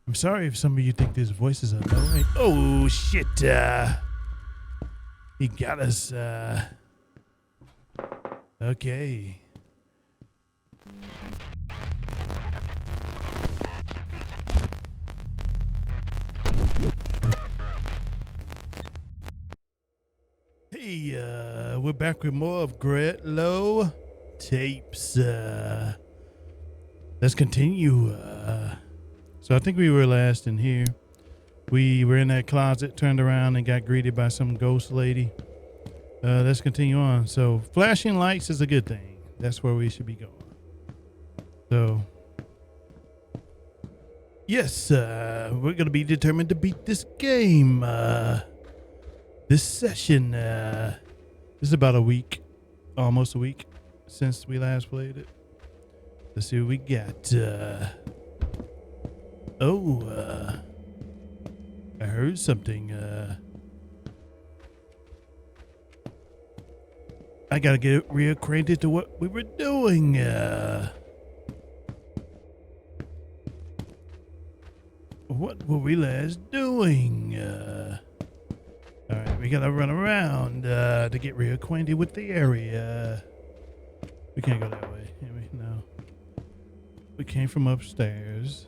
I'm sorry if some of you think this voice is annoying. Oh, shit. He got us. Okay. Hey, we're back with more of Gretlow tapes. Let's continue. So I think we were last in here. We were in that closet, turned around, and got greeted by some ghost lady. Let's continue on. So flashing lights is a good thing. That's where we should be going. So, yes, we're going to be determined to beat this game. This session, this is about a week, almost a week since we last played it. Let's see what we got. I heard something. I gotta get reacquainted to what we were doing. What were we last doing? Alright, we gotta run around to get reacquainted with the area. We can't go that way. No. We came from upstairs.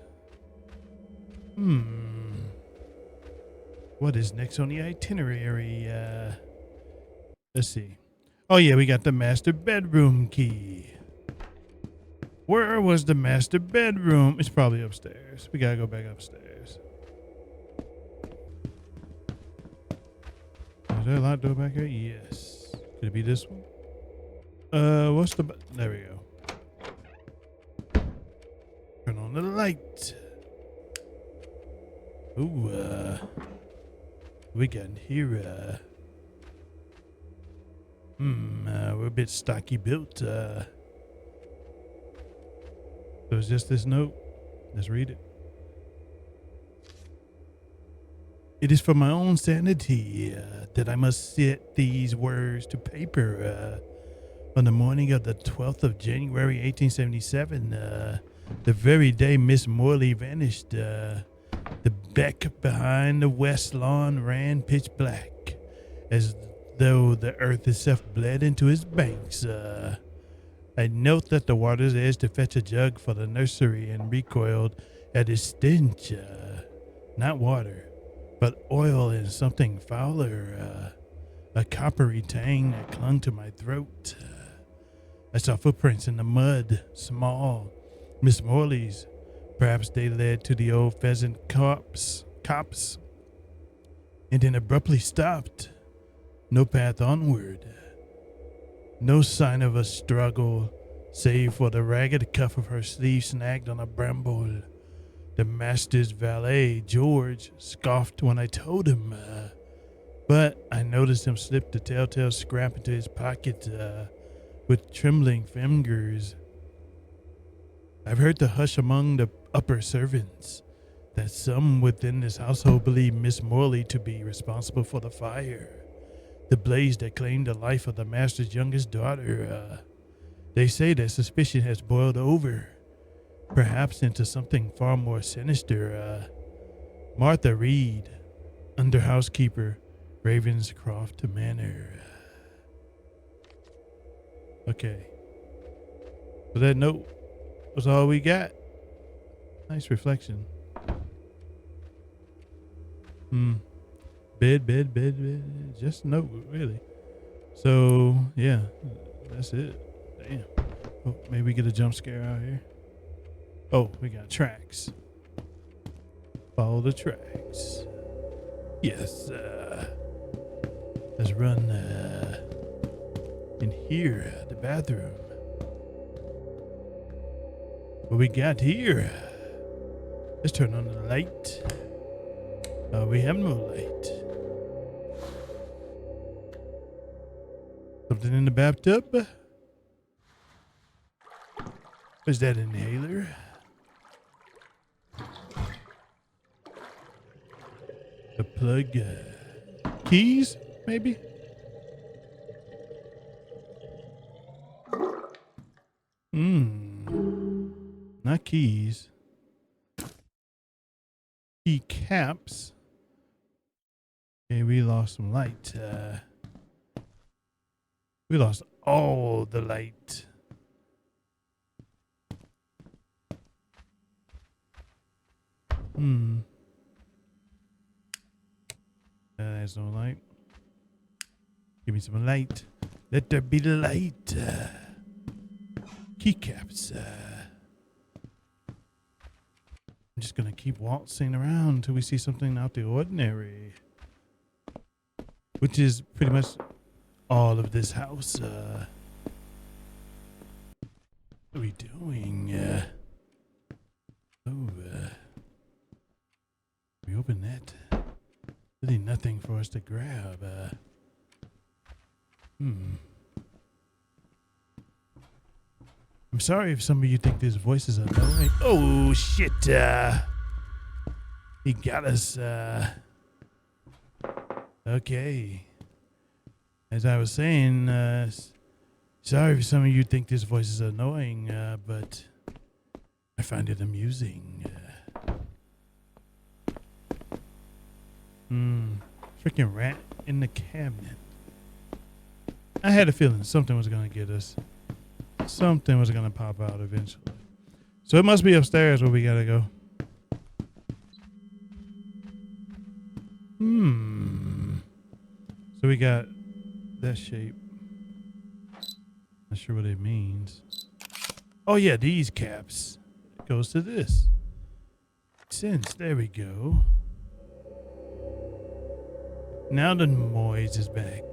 What is next on the itinerary? Let's see. Oh yeah, we got the master bedroom key. Where was the master bedroom? It's probably upstairs. We gotta go back upstairs. Is there a locked door back here? Yes. Could it be this one? What's the there we go. Turn on the light. Ooh, we got in here, we're a bit stocky built, So it's just this note. Let's read it. It is for my own sanity that I must set these words to paper. On the morning of the 12th of January, 1877, the very day Miss Morley vanished, the beck behind the west lawn ran pitch black, as though the earth itself bled into its banks. I note that the water's edge to fetch a jug for the nursery and recoiled at its stench. Not water, but oil and something fouler. A coppery tang that clung to my throat. I saw footprints in the mud, small, Miss Morley's. Perhaps they led to the old pheasant copse, and then abruptly stopped. No path onward. No sign of a struggle, save for the ragged cuff of her sleeve snagged on a bramble. The master's valet, George, scoffed when I told him, but I noticed him slip the telltale scrap into his pocket with trembling fingers. I've heard the hush among the upper servants that some within this household believe Miss Morley to be responsible for the fire, the blaze that claimed the life of the master's youngest daughter. They say that suspicion has boiled over, perhaps into something far more sinister. Martha Reed, under housekeeper, Ravenscroft Manor. Okay. So that note was all we got. Nice reflection. Bed. Just a note, really. So, yeah. That's it. Damn. Oh, maybe we get a jump scare out here. Oh, we got tracks. Follow the tracks. Yes. Let's run in here, the bathroom. What we got here? Let's turn on the light. We have no light. Something in the bathtub? Is that an inhaler? The plug. Keys, maybe? Not keys. Key caps. Okay, we lost some light. We lost all the light. There's no light. Give me some light. Let there be light. Keycaps. I'm just gonna keep waltzing around until we see something out the ordinary, which is pretty much all of this house. What are we doing? We open that. Really nothing for us to grab. I'm sorry if some of you think these voices are annoying. Oh shit! He got us. Okay. As I was saying, sorry if some of you think this voice is annoying, but I find it amusing. Freaking rat in the cabinet. I had a feeling something was gonna get us. Something was gonna pop out eventually. So it must be upstairs where we gotta go. So we got that shape. Not sure what it means. Oh yeah, these caps. It goes to this. Makes sense. There we go. Now the noise is back.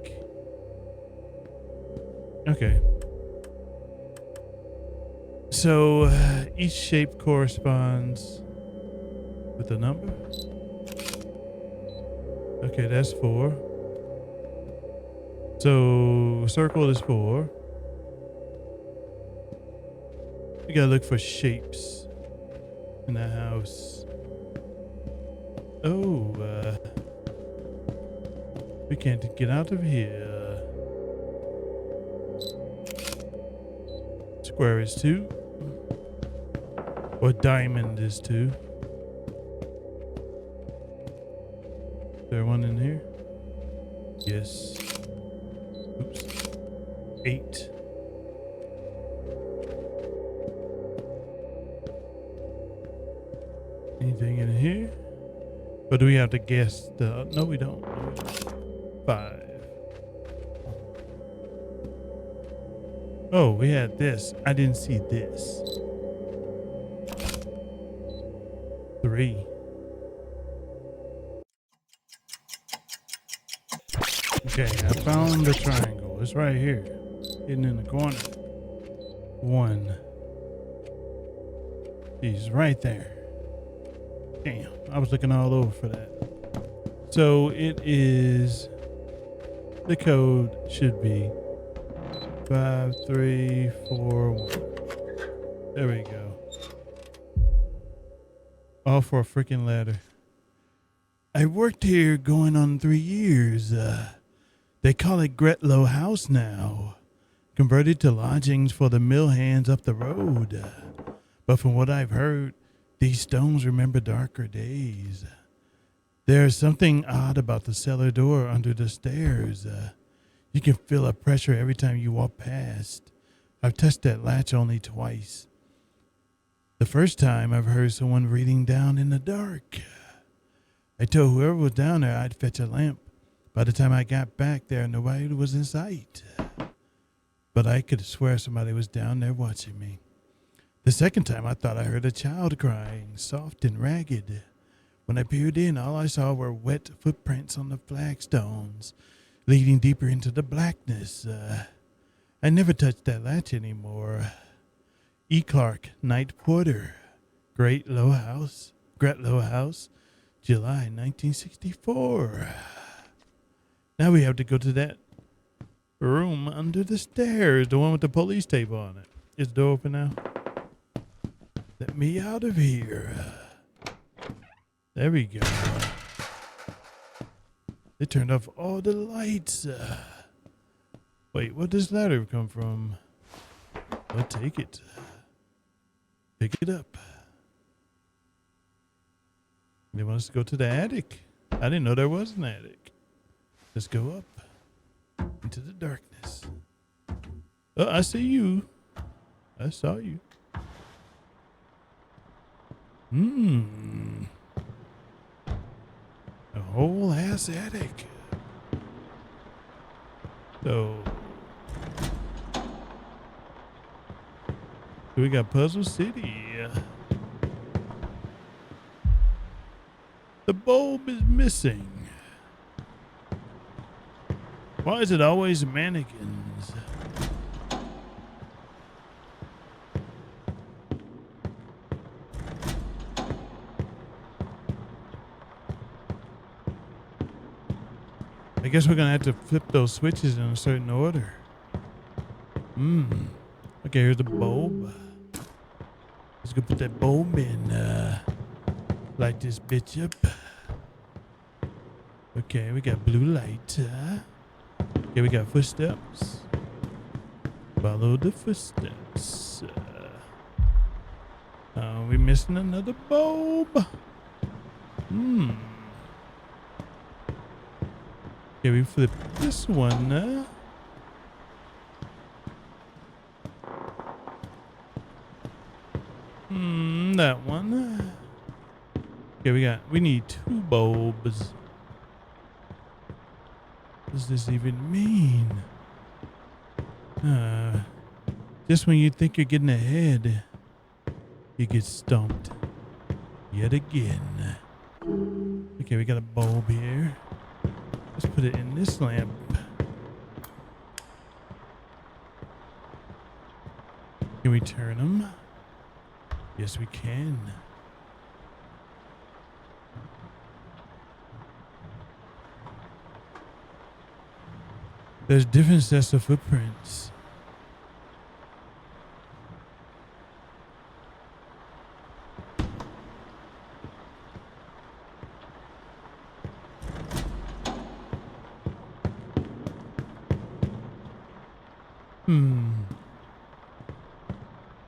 Okay. So each shape corresponds with a number. Okay, that's 4. So circle is 4. We gotta look for shapes in the house. Oh, we can't get out of here. Square is 2. Or diamond is 2. Is there one in here? Yes. Oops. 8. Anything in here? But do we have to guess the... No, we don't. 5. Oh, we had this. I didn't see this. 3. Okay, I found the triangle. It's right here. Hidden in the corner. 1. He's right there. Damn, I was looking all over for that. So it is... The code should be 5, 3, 4, 1. There we go. All for a freaking ladder. I worked here going on 3 years. They call it Gretlow House now. Converted to lodgings for the mill hands up the road. But from what I've heard, these stones remember darker days. There's something odd about the cellar door under the stairs. You can feel a pressure every time you walk past. I've touched that latch only twice. The first time I've heard someone reading down in the dark. I told whoever was down there I'd fetch a lamp. By the time I got back there, nobody was in sight. But I could swear somebody was down there watching me. The second time I thought I heard a child crying, soft and ragged. When I peered in, all I saw were wet footprints on the flagstones, leading deeper into the blackness. I never touched that latch anymore. E. Clark, Night Porter, Gretlow House, July 1964. Now we have to go to that room under the stairs, the one with the police tape on it. Is the door open now? Let me out of here. There we go. They turned off all the lights. Wait, where does this ladder come from? I'll take it. Pick it up. They want us to go to the attic. I didn't know there was an attic. Let's go up into the darkness. Oh, I see you. I saw you. A whole ass attic. So we got Puzzle City. The bulb is missing. Why is it always mannequins? I guess we're gonna have to flip those switches in a certain order. Okay, here's the bulb. Let's go put that bulb in. Light this bitch up. Okay, we got blue light. Okay, we got footsteps. Follow the footsteps. We missing another bulb. Okay, we flip this one. That one. Okay, we need 2 bulbs. What does this even mean? Just when you think you're getting ahead, you get stumped yet again. Okay, we got a bulb here. Let's put it in this lamp. Can we turn them? Yes, we can. There's different sets of footprints.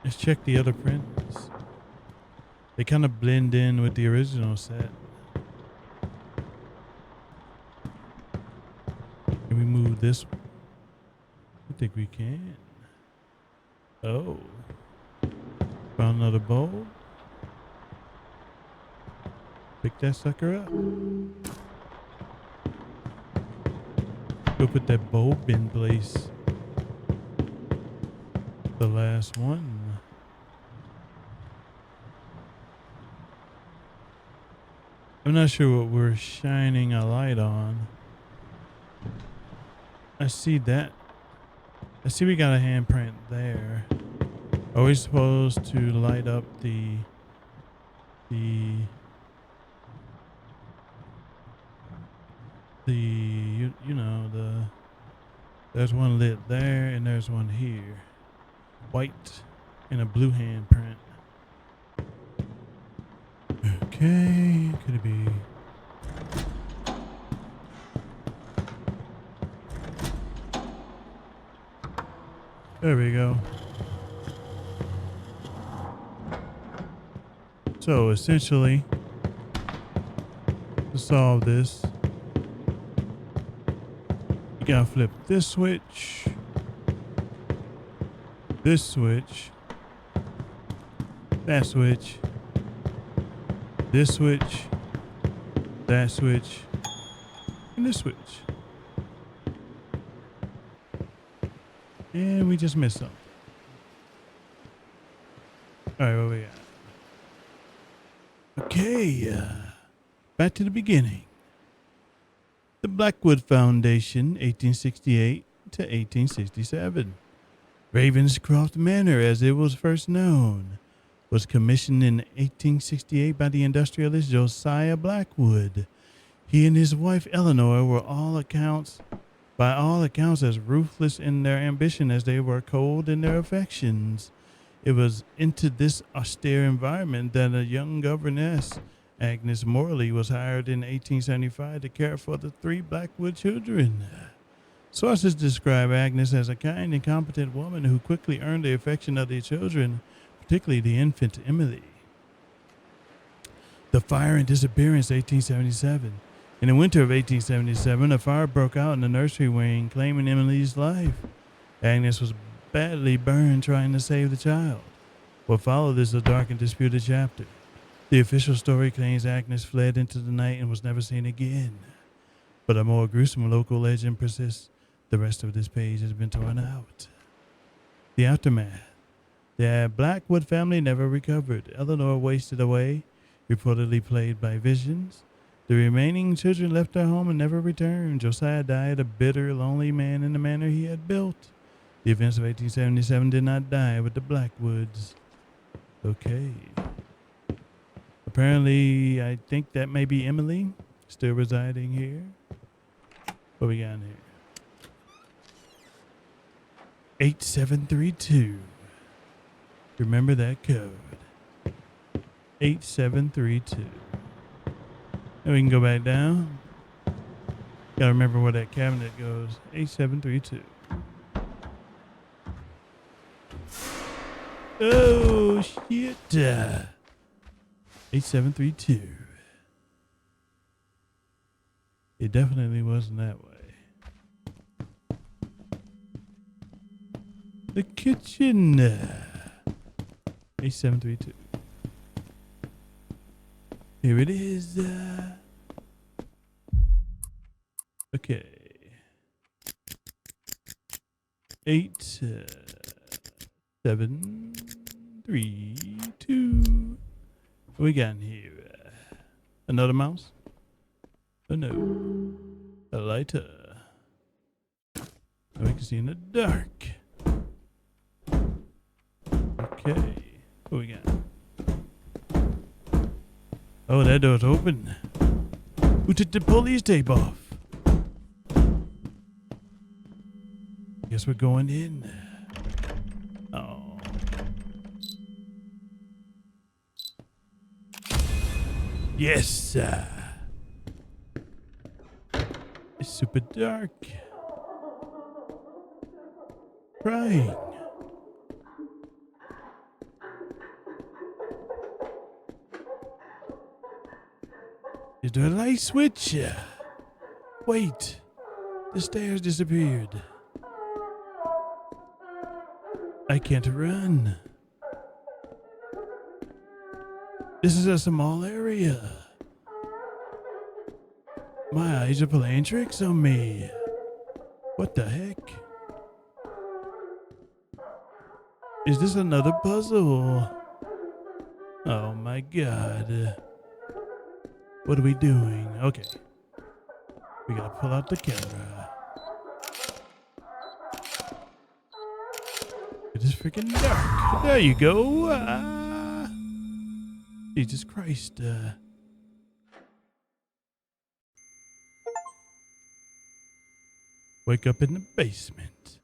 Let's check the other prints. They kind of blend in with the original set. Can we move this one? I think we can. Oh. Found another bulb. Pick that sucker up. Go put that bulb in place. The last one. I'm not sure what we're shining a light on. I see that. I see we got a handprint there. Are we supposed to light up the you know, there's one lit there and there's one here. White and a blue handprint. Okay, could it be? There we go. So essentially, to solve this, you gotta flip this switch, that switch, this switch, that switch, and this switch. And we just missed something. All right, what we got? Okay, back to the beginning. The Blackwood Foundation, 1868 to 1867. Ravenscroft Manor, as it was first known, was commissioned in 1868 by the industrialist Josiah Blackwood. He and his wife Eleanor were by all accounts as ruthless in their ambition as they were cold in their affections. It was into this austere environment that a young governess, Agnes Morley, was hired in 1875 to care for the 3 Blackwood children. Sources describe Agnes as a kind and competent woman who quickly earned the affection of the children, particularly the infant Emily. The fire and disappearance, 1877. In the winter of 1877, a fire broke out in the nursery wing, claiming Emily's life. Agnes was badly burned trying to save the child. What followed is a dark and disputed chapter. The official story claims Agnes fled into the night and was never seen again. But a more gruesome local legend persists. The rest of this page has been torn out. The aftermath. The Blackwood family never recovered. Eleanor wasted away, reportedly plagued by visions. The remaining children left their home and never returned. Josiah died a bitter, lonely man in the manor he had built. The events of 1877 did not die with the Blackwoods. Okay. Apparently, I think that may be Emily, still residing here. What we got in here? 8732. Remember that code. 8732. And we can go back down. Gotta remember where that cabinet goes. 8732. Oh, shit. 8732. It definitely wasn't that way. The kitchen. 8732. Here it is. Okay. 8732. What we got in here? Another mouse? Oh no. A lighter. We can see in the dark. Okay. What we got? Oh, that door's open. Who took the police tape off? Guess we're going in. Oh. Yes. It's super dark. Crying. Is there a light switch? Wait. The stairs disappeared. I can't run. This is a small area. My eyes are playing tricks on me. What the heck? Is this another puzzle? Oh my god. What are we doing? Okay. We gotta pull out the camera. It is freaking dark. There you go. Jesus Christ. Wake up in the basement.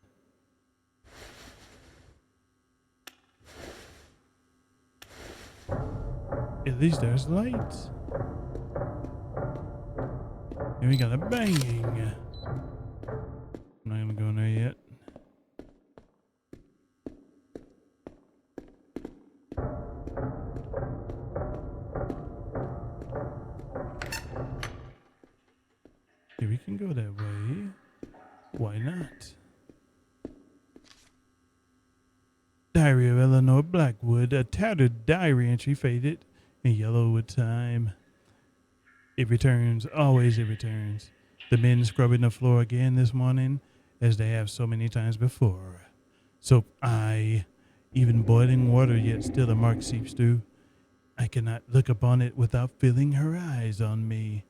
At least there's lights. And we got a banging. I'm not gonna go in there yet. Okay, we can go that way. Why not? Diary of Eleanor Blackwood. A tattered diary entry faded and yellow with time. It returns. Always it returns. The men scrubbing the floor again this morning, as they have so many times before. Soap eye, even boiling water, yet still a mark seeps through. I cannot look upon it without feeling her eyes on me.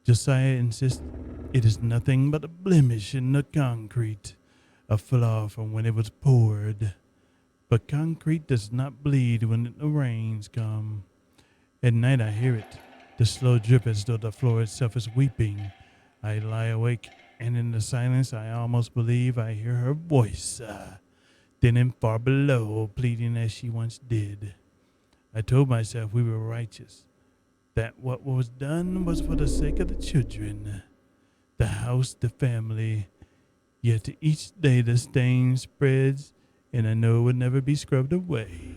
Josiah insists it is nothing but a blemish in the concrete, a flaw from when it was poured. But concrete does not bleed when the rains come. At night I hear it, the slow drip as though the floor itself is weeping. I lie awake, and in the silence I almost believe I hear her voice, then and far below, pleading as she once did. I told myself we were righteous, that what was done was for the sake of the children, the house, the family. Yet each day the stain spreads, and I know it would never be scrubbed away.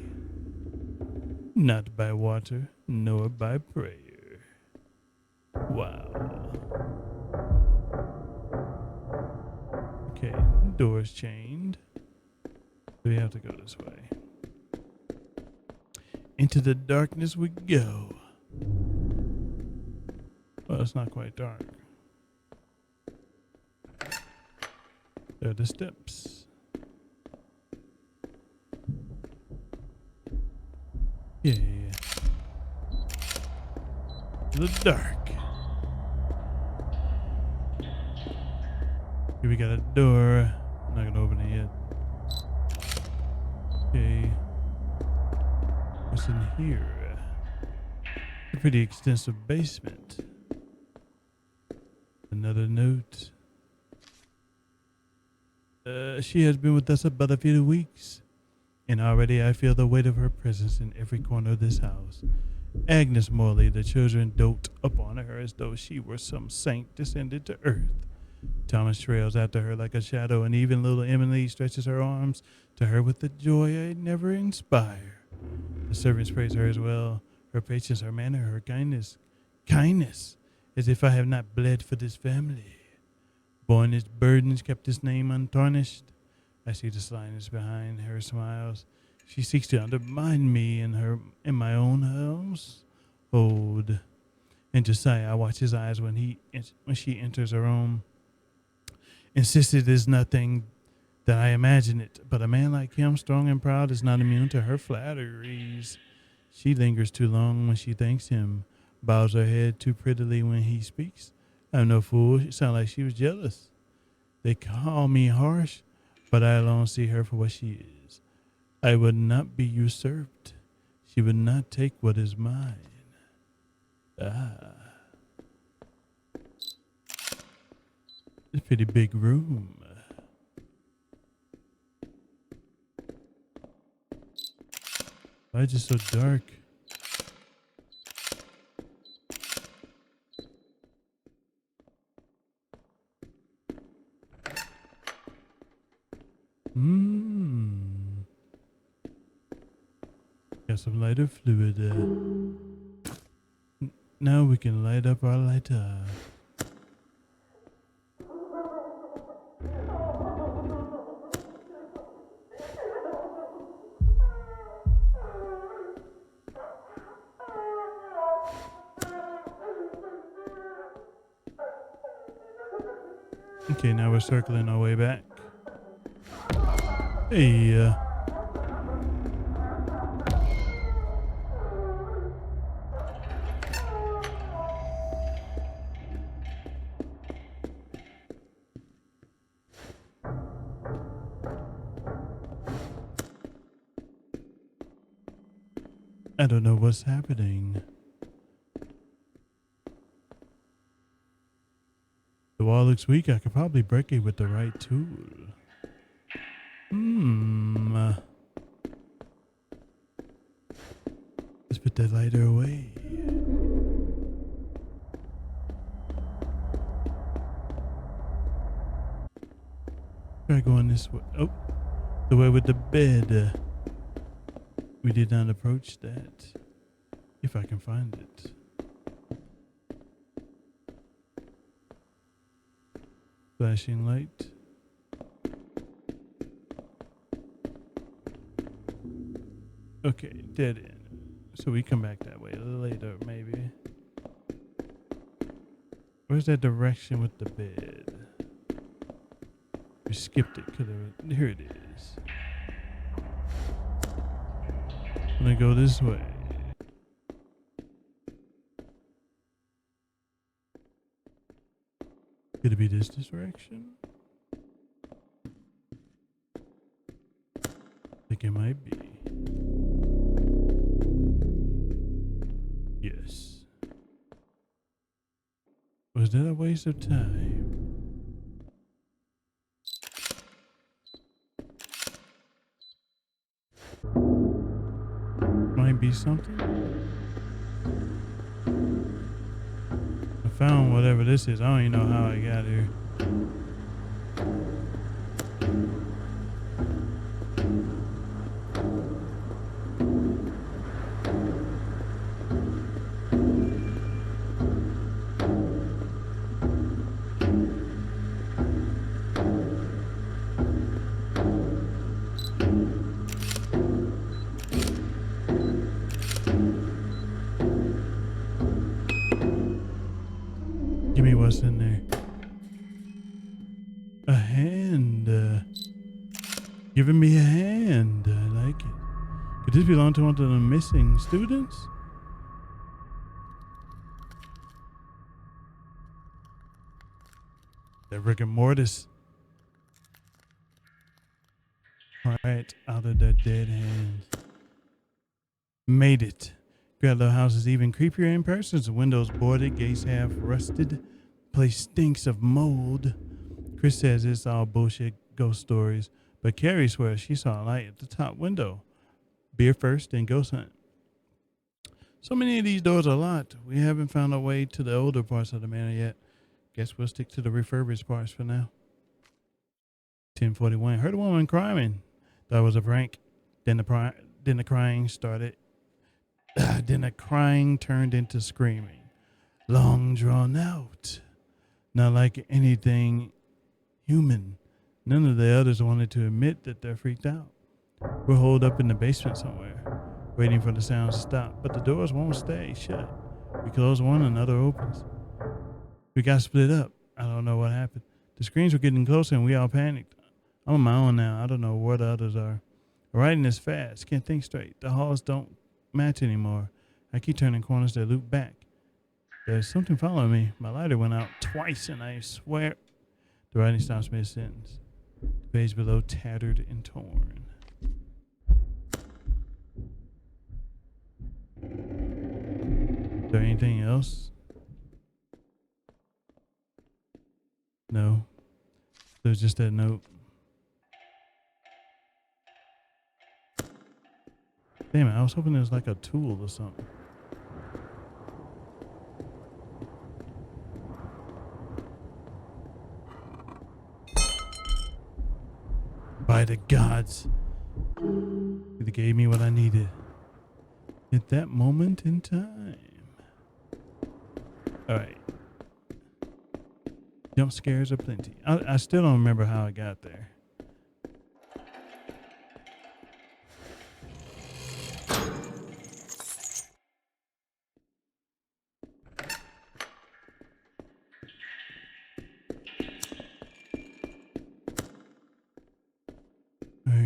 not by water, nor by prayer. Wow. Okay, door's chained. We have to go this way. Into the darkness we go. Well, it's not quite dark. There are the steps. Yeah. The dark. Here we got a door. I'm not gonna open it yet. Okay. What's in here? A pretty extensive basement. Another note. She has been with us about a few weeks, and already I feel the weight of her presence in every corner of this house. Agnes Morley, the children dote upon her as though she were some saint descended to earth. Thomas trails after her like a shadow, and even little Emily stretches her arms to her with the joy I never inspire. The servants praise her as well, her patience, her manner, her kindness. Kindness, as if I have not bled for this family. Borne its burdens, kept its name untarnished. I see the slyness behind her smiles. She seeks to undermine me in my own house. Hold. And Josiah, I watch his eyes when she enters her home. Insisted is nothing that I imagine it, but a man like him, strong and proud, is not immune to her flatteries. She lingers too long when she thanks him, bows her head too prettily when he speaks. I'm no fool. She sounds like she was jealous. They call me harsh, but I alone see her for what she is. I would not be usurped. She would not take what is mine. It's a pretty big room. Why is it so dark? Got some lighter fluid. Now we can light up our lighter. Okay, now we're circling our way back. Hey, I don't know what's happening. The wall looks weak. I could probably break it with the right tool. Let's put that lighter away. Try going this way. Oh, the way with the bed. We did not approach that. If I can find it. Flashing light. Okay, dead end. So we come back that way later, maybe. Where's that direction with the bed? We skipped it. Here it is. I'm gonna go this way. Could it be this direction? I think it might be. Yes. Was that a waste of time? Might be something. I found whatever this is. I don't even know how I got here. what's in there. A hand. Giving me a hand. I like it. Could this belong to one of the missing students? The rigor mortis. Right out of their dead hands. Made it. Gretlow House is even creepier in person. The windows boarded, gates half rusted. Place stinks of mold. Chris says it's all bullshit ghost stories, but Carrie swears she saw a light at the top window. Beer first, then ghost hunt. So many of these doors are locked. We haven't found our way to the older parts of the manor yet. Guess we'll stick to the refurbished parts for now. 10:41. Heard a woman crying. Thought it was a prank. Then the crying started. Then the crying turned into screaming. Long drawn out. Not like anything human. None of the others wanted to admit that they're freaked out. We're holed up in the basement somewhere, waiting for the sounds to stop, but the doors won't stay shut. We close one, another opens. We got split up. I don't know what happened. The screams were getting closer and we all panicked. I'm on my own now. I don't know where the others are. Writing is fast. Can't think straight. The halls don't match anymore. I keep turning corners that loop back. There's something following me. My lighter went out twice and I swear. The writing stops mid-sentence. The page below tattered and torn. Is there anything else? No. There's just that note. Damn it, I was hoping it was like a tool or something. By the gods. They gave me what I needed. At that moment in time. Alright. Jump scares are plenty. I still don't remember how I got there.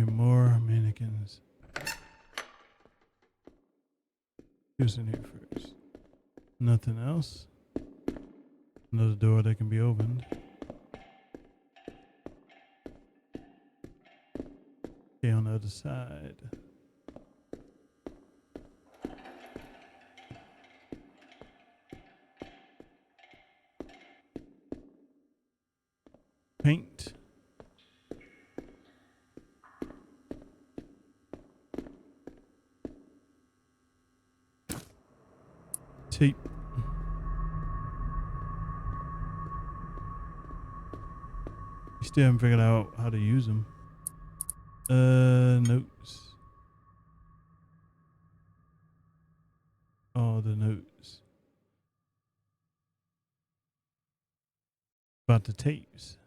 More mannequins. Who's in here first? Nothing else. Another door that can be opened. Okay, on the other side. Paint. Tape. We still haven't figured out how to use them. Notes. All the notes. About the tapes.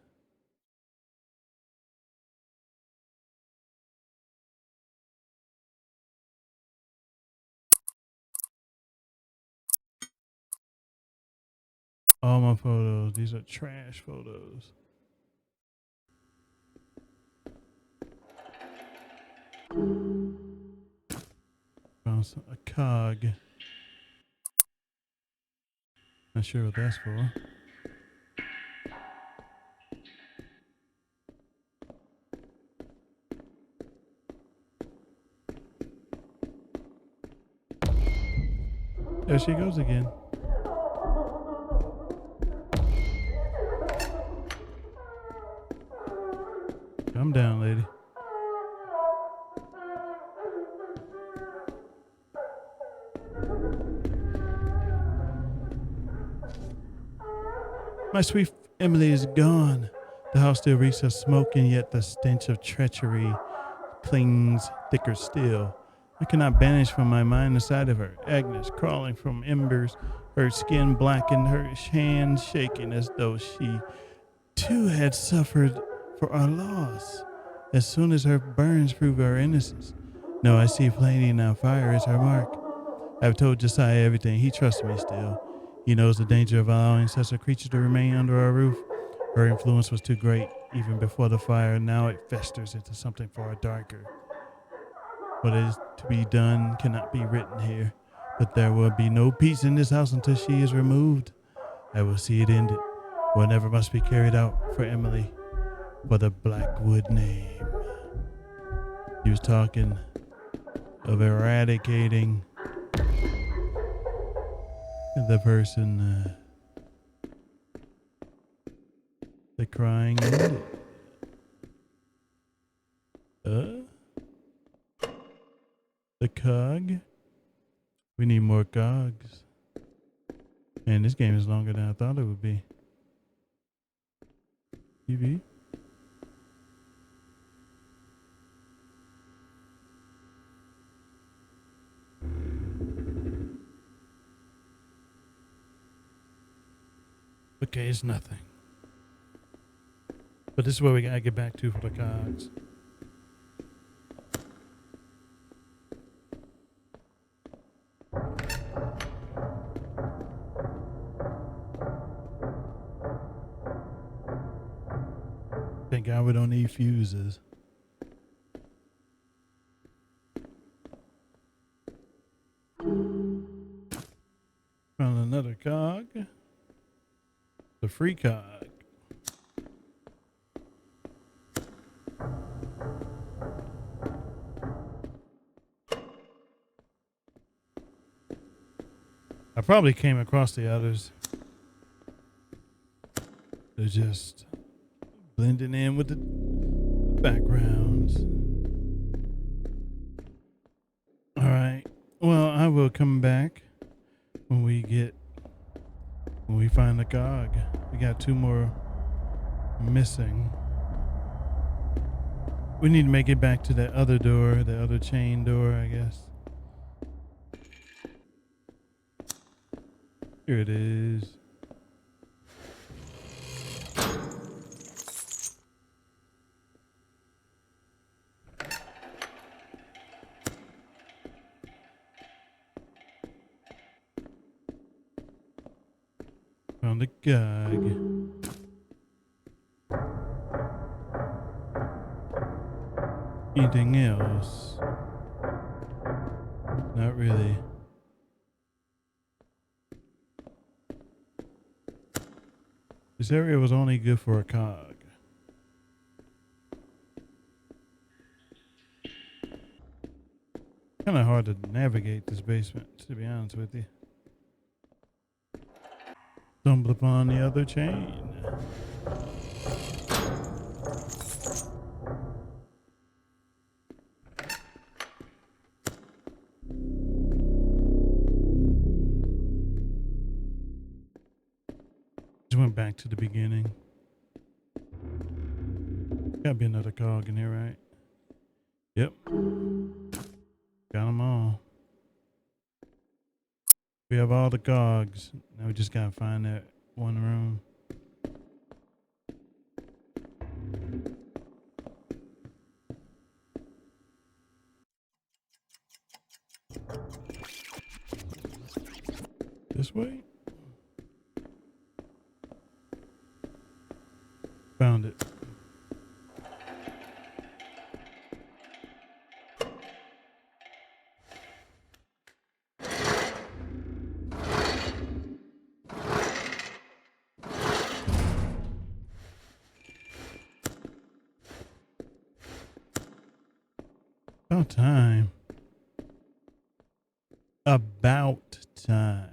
All my photos. These are trash photos. Found a cog. Not sure what that's for. There she goes again. Calm down, lady. My sweet Emily is gone. The house still reeks of smoke, and yet the stench of treachery clings thicker still. I cannot banish from my mind the sight of her, Agnes, crawling from embers, her skin blackened, her hands shaking as though she, too, had suffered for our loss. As soon as her burns prove her innocence. No, I see plainly now, fire is her mark. I've told Josiah everything. He trusts me still. He knows the danger of allowing such a creature to remain under our roof. Her influence was too great even before the fire. Now it festers into something far darker. What is to be done cannot be written here, but there will be no peace in this house until she is removed. I will see it ended. Whatever must be carried out for Emily, for the Blackwood name. He was talking of eradicating the person, the crying ended. The cog? We need more cogs. Man, this game is longer than I thought it would be. TV? Okay, it's nothing. But this is where we gotta get back to for the cogs. Thank God we don't need fuses. Found another cog. The free cog. I probably came across the others. They're just blending in with the backgrounds. All right. Well, I will come back when we find the cog. We got 2 more missing. We need to make it back to that other door, the other chain door, I guess. Here it is. Found the cog. Anything else? Not really. This area was only good for a cog. Kind of hard to navigate this basement, to be honest with you. Stumbled upon the other chain. Just went back to the beginning. Gotta be another cog in here, right? Yep. Got them all. We have all the cogs. Now we just gotta find that one room. This way? Found it. About time. About time.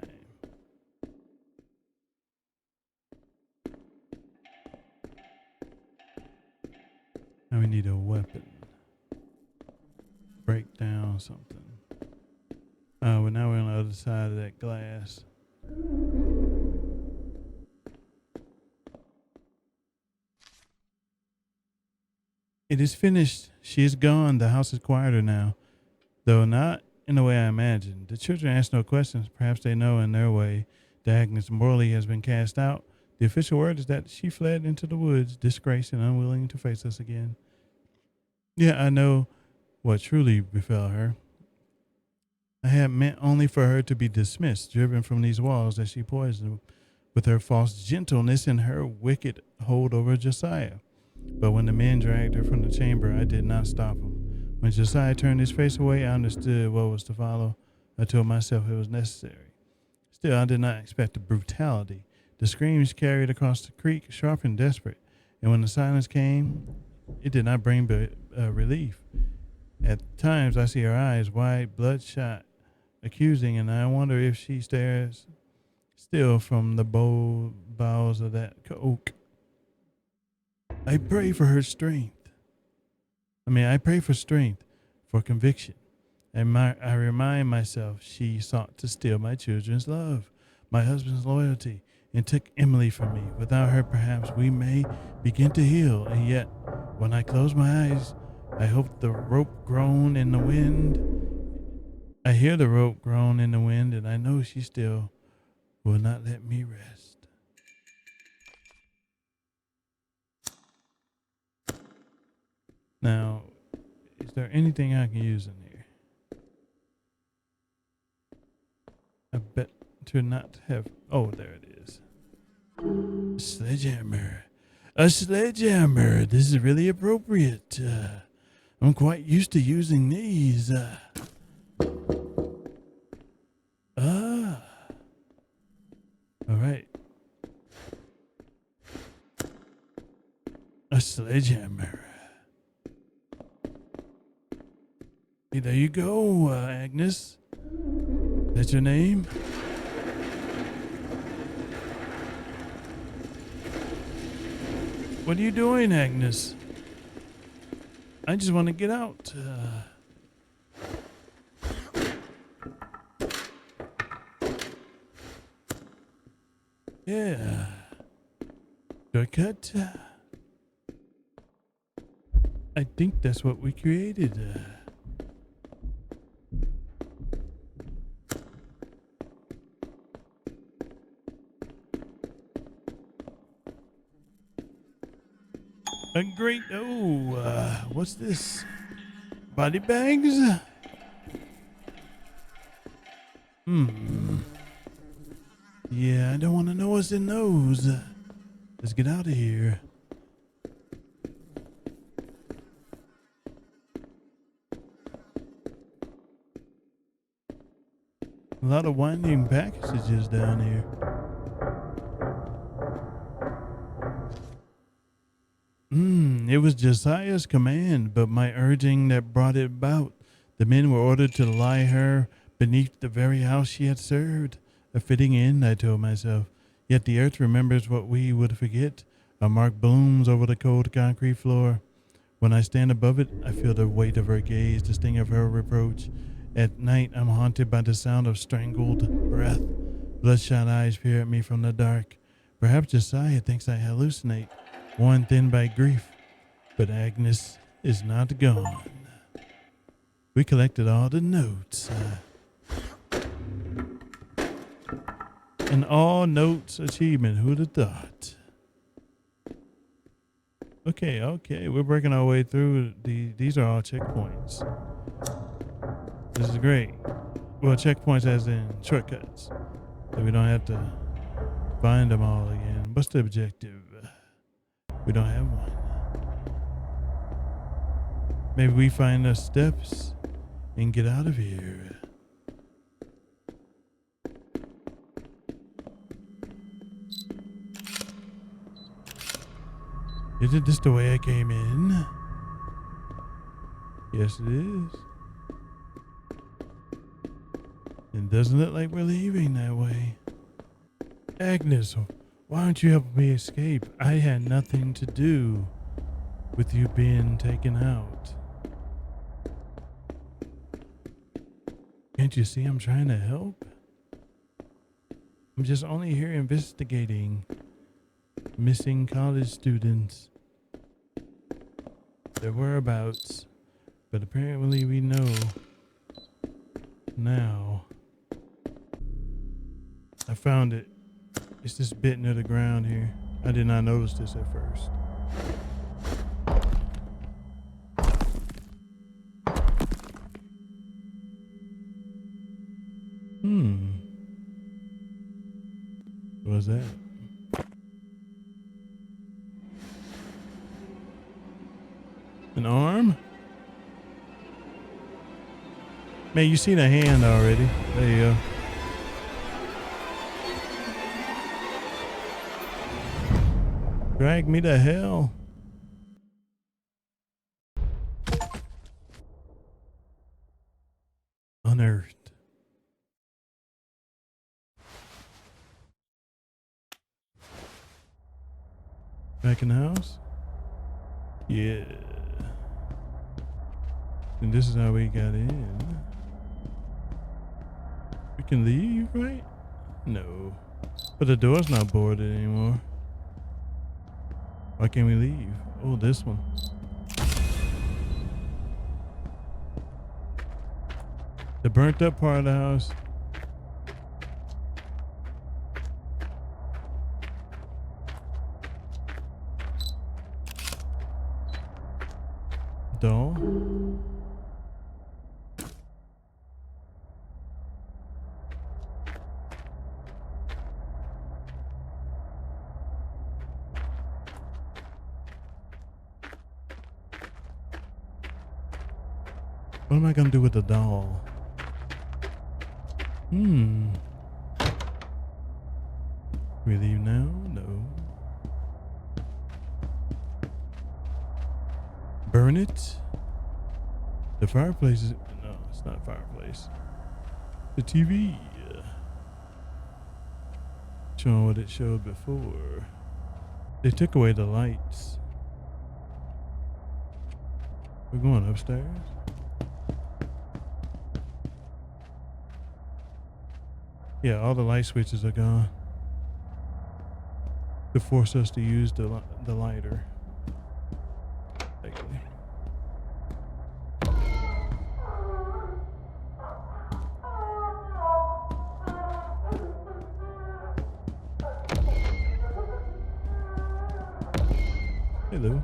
Now we need a weapon. Break down something. Oh, well, now we're on the other side of that glass. It is finished. She is gone. The house is quieter now, though not in the way I imagined. The children ask no questions. Perhaps they know in their way that Agnes Morley has been cast out. The official word is that she fled into the woods, disgraced and unwilling to face us again. Yeah, I know what truly befell her. I had meant only for her to be dismissed, driven from these walls that she poisoned with her false gentleness and her wicked hold over Josiah. But when the men dragged her from the chamber, I did not stop them. When Josiah turned his face away, I understood what was to follow. I told myself it was necessary. Still, I did not expect the brutality. The screams carried across the creek, sharp and desperate, and when the silence came, it did not bring relief. At times, I see her eyes wide, bloodshot, accusing, and I wonder if she stares still from the bold boughs of that oak. I pray for her strength. I pray for strength, for conviction. And I remind myself she sought to steal my children's love, my husband's loyalty, and took Emily from me. Without her, perhaps we may begin to heal. And yet, when I close my eyes, I hope the rope groan in the wind. I hear the rope groan in the wind, and I know she still will not let me rest. Now, is there anything I can use in here? I bet to not have. Oh, there it is. A sledgehammer. A sledgehammer. This is really appropriate. I'm quite used to using these. All right. A sledgehammer. Hey, there you go, Agnes. That's your name? What are you doing, Agnes? I just want to get out. Yeah. Shortcut. I think that's what we created. A great, what's this? Body bags? Yeah, I don't want to know what's in those. Let's get out of here. A lot of winding passages down here. It was Josiah's command, but my urging that brought it about. The men were ordered to lie her beneath the very house she had served. A fitting end, I told myself. Yet the earth remembers what we would forget. A mark blooms over the cold concrete floor. When I stand above it, I feel the weight of her gaze, the sting of her reproach. At night, I'm haunted by the sound of strangled breath. Bloodshot eyes peer at me from the dark. Perhaps Josiah thinks I hallucinate, worn thin by grief. But Agnes is not gone. We collected all the notes. An all notes achievement. Who'd have thought? Okay. We're breaking our way through. These are all checkpoints. This is great. Well, checkpoints as in shortcuts. So we don't have to find them all again. What's the objective? We don't have one. Maybe we find the steps and get out of here. Isn't this the way I came in? Yes, it is. It doesn't look like we're leaving that way. Agnes, why aren't you helping me escape? I had nothing to do with you being taken out. Can't you see I'm trying to help? I'm just only here investigating missing college students, their whereabouts, but apparently we know now. I found it. It's this bit near the ground here. I did not notice this at first. What was that? An arm? Man, you seen a hand already. There you go. Drag me to hell. Unearthed. Back in the house? Yeah. And this is how we got in. We can leave, right? No. But the door's not boarded anymore. Why can't we leave? Oh, this one. The burnt up part of the house. Doll. What am I gonna do with the doll? Can we leave now? No. Burn it? The fireplace is... No, it's not a fireplace. The TV. Showing what it showed before. They took away the lights. We're going upstairs? Yeah, all the light switches are gone to force us to use the lighter. Actually. Hello.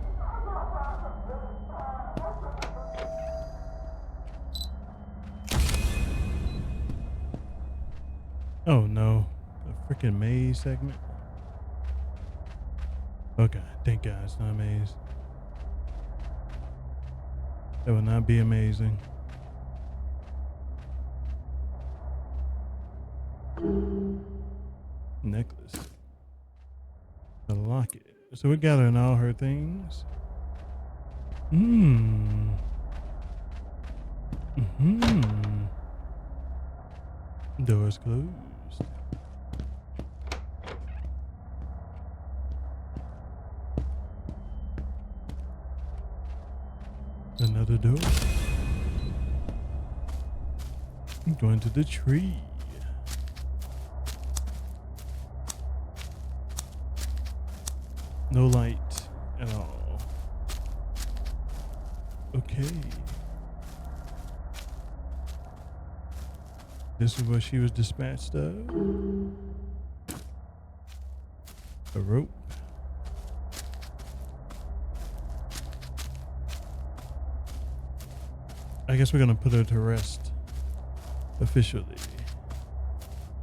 Oh no, a freaking maze segment. Okay, thank God it's not a maze. That would not be amazing. Necklace. A locket. So we're gathering all her things. Door's closed. Another door. I'm going to the tree. No light at all. Okay. This is what she was dispatched of. A rope. I guess we're gonna put her to rest officially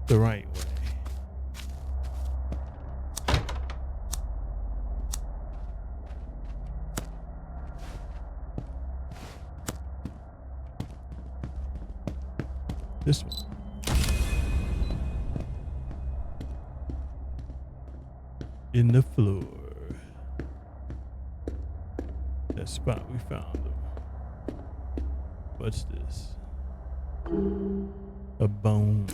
the right way. This one. In the floor. That spot we found them. What's this? A bone.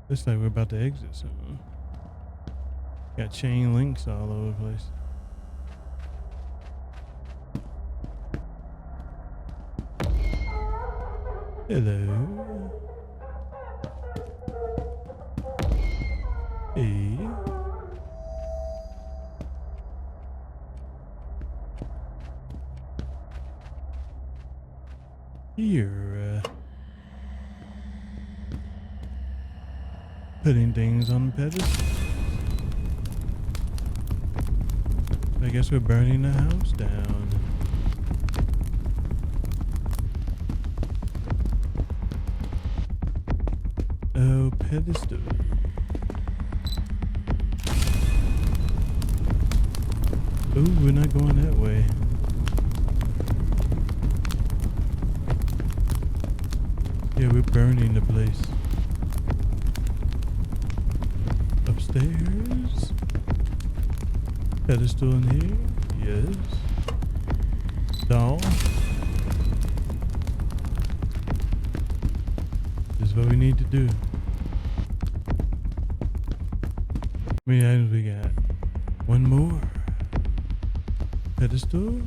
Looks like we're about to exit soon. Got chain links all over the place. Hello. Hey. Here. Putting things on pedestals. I guess we're burning the house down. Oh, pedestal. Oh, we're not going that way. Yeah, we're burning the place. Upstairs. Pedestal in here. Yes. Doll. This is what we need to do. How many items we got? One more. Pedestal.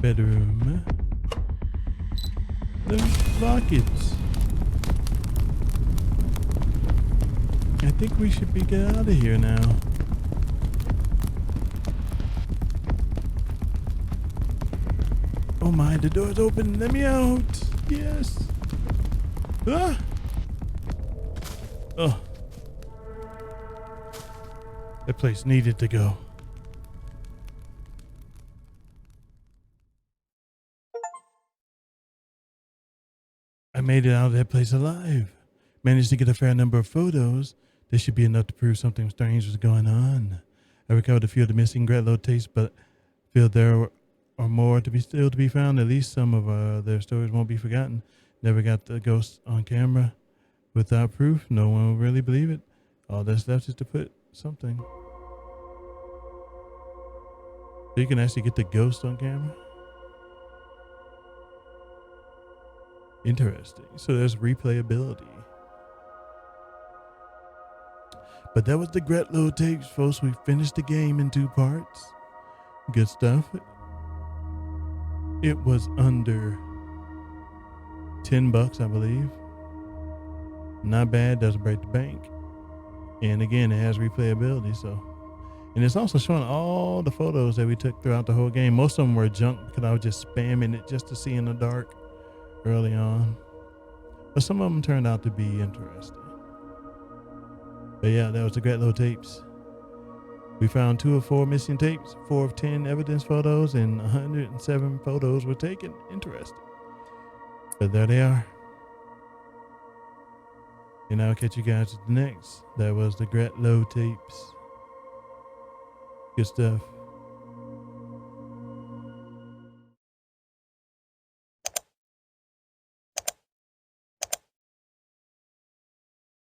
Bedroom. The buckets. I think we should get out of here now. Oh my, the door's open. Let me out. Yes. Ah. Oh. That place needed to go. I made it out of that place alive. Managed to get a fair number of photos. This should be enough to prove something strange was going on. I recovered a few of the missing Gretlow tapes, but feel there are more to be found. At least some of their stories won't be forgotten. Never got the ghost on camera. Without proof, no one will really believe it. All that's left is to put something. So you can actually get the ghost on camera? Interesting. So there's replayability. But that was the Gretlow tapes, folks. We finished the game in 2 parts. Good stuff. It was under $10, I believe. Not bad. Doesn't break the bank. And again, it has replayability. So, and it's also showing all the photos that we took throughout the whole game. Most of them were junk because I was just spamming it just to see in the dark early on. But some of them turned out to be interesting. But yeah, that was the Gretlow tapes. We found 2 of 4 missing tapes, 4 of 10 evidence photos, and 107 photos were taken. Interesting. But there they are. And I'll catch you guys at the next. That was the Gretlow tapes. Good stuff.